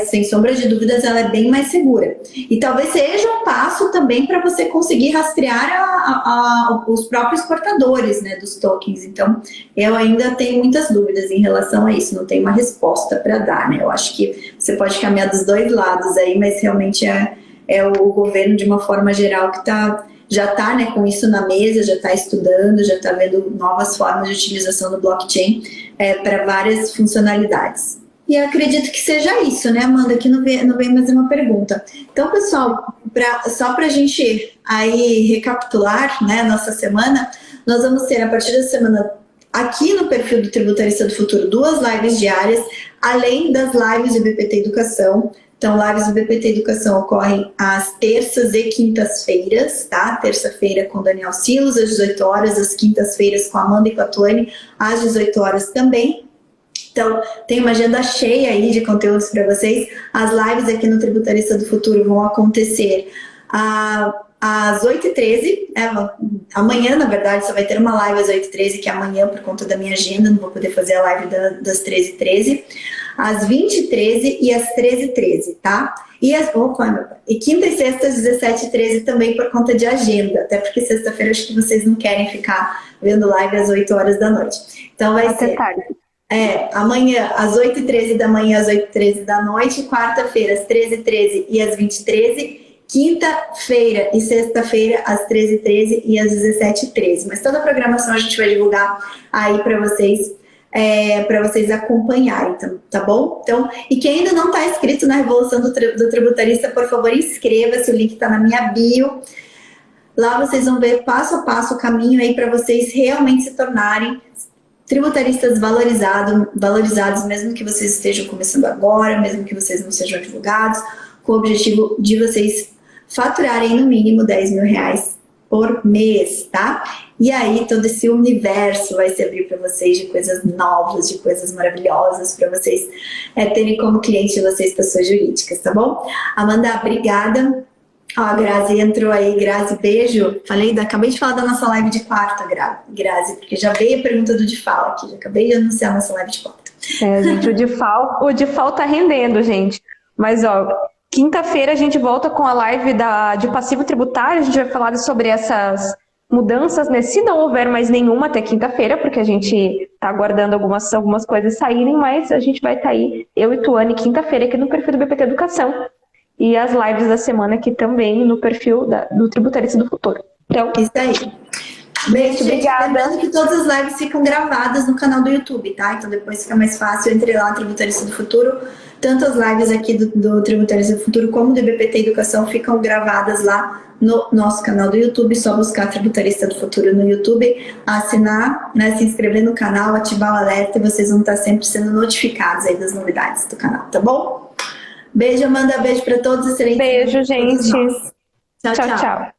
Sem sombra de dúvidas, ela é bem mais segura. E talvez seja um passo também para você conseguir rastrear os próprios portadores, né, dos tokens. Então, eu ainda tenho muitas dúvidas em relação a isso, não tenho uma resposta para dar, né? Eu acho que você pode caminhar dos dois lados aí, mas realmente é o governo, de uma forma geral, que está já está, né, com isso na mesa, já está estudando, já está vendo novas formas de utilização do blockchain para várias funcionalidades. E eu acredito que seja isso, né, Amanda? Aqui não vem mais uma pergunta. Então, pessoal, só para a gente aí recapitular, né, nossa semana, nós vamos ter a partir da semana aqui no perfil do Tributarista do Futuro 2 lives diárias, além das lives do BPT Educação. Então, lives do BPT Educação ocorrem às terças e quintas-feiras, tá? Terça-feira com Daniel Silos, às 18 horas, às quintas-feiras com a Amanda e com a Tuane, às 18 horas também. Então, tem uma agenda cheia aí de conteúdos para vocês. As lives aqui no Tributarista do Futuro vão acontecer às 8h13, amanhã, na verdade, só vai ter uma live às 8h13, que é amanhã, por conta da minha agenda, não vou poder fazer a live das 13h13, às 20h13 e às 13h13, tá? E quinta e sexta às 17h13 também por conta de agenda, até porque sexta-feira acho que vocês não querem ficar vendo live às 8 horas da noite. Então vai ser... amanhã às 8h13 da manhã às 8h13 da noite, quarta-feira às 13h13 e às 20h13, quinta-feira e sexta-feira às 13h13 e às 17h13. Mas toda a programação a gente vai divulgar aí para vocês acompanharem, tá bom? Então, e quem ainda não está inscrito na Revolução do Tributarista, por favor, inscreva-se, o link está na minha bio. Lá vocês vão ver passo a passo o caminho aí para vocês realmente se tornarem tributaristas valorizados, mesmo que vocês estejam começando agora, mesmo que vocês não sejam advogados, com o objetivo de vocês faturarem no mínimo R$10 mil por mês, tá? E aí todo esse universo vai se abrir para vocês de coisas novas, de coisas maravilhosas, para vocês terem como cliente de vocês pessoas jurídicas, tá bom? Amanda, obrigada. Ó, a Grazi entrou aí. Grazi, beijo. Acabei de falar da nossa live de quarta, Grazi, porque já veio a pergunta do DIFAL aqui, já acabei de anunciar a nossa live de quarta. Gente, o DIFAL tá rendendo, gente. Mas, ó, quinta-feira a gente volta com a live de passivo tributário, a gente vai falar sobre essas mudanças, né? Se não houver mais nenhuma até quinta-feira, porque a gente tá aguardando algumas coisas saírem, mas a gente vai estar aí, eu e Tuane, quinta-feira aqui no perfil do BPT Educação. E as lives da semana aqui também no perfil do Tributarista do Futuro. Então, isso aí. Beijo, obrigada. Lembrando que todas as lives ficam gravadas no canal do YouTube, tá? Então depois fica mais fácil, entre lá no Tributarista do Futuro. Tanto as lives aqui do Tributarista do Futuro como do BPT Educação ficam gravadas lá no nosso canal do YouTube. Só buscar Tributarista do Futuro no YouTube, assinar, né, se inscrever no canal, ativar o alerta e vocês vão estar sempre sendo notificados aí das novidades do canal, tá bom? Beijo, Amanda. Beijo para todos. Excelente. Beijo, gente. Tchau, tchau.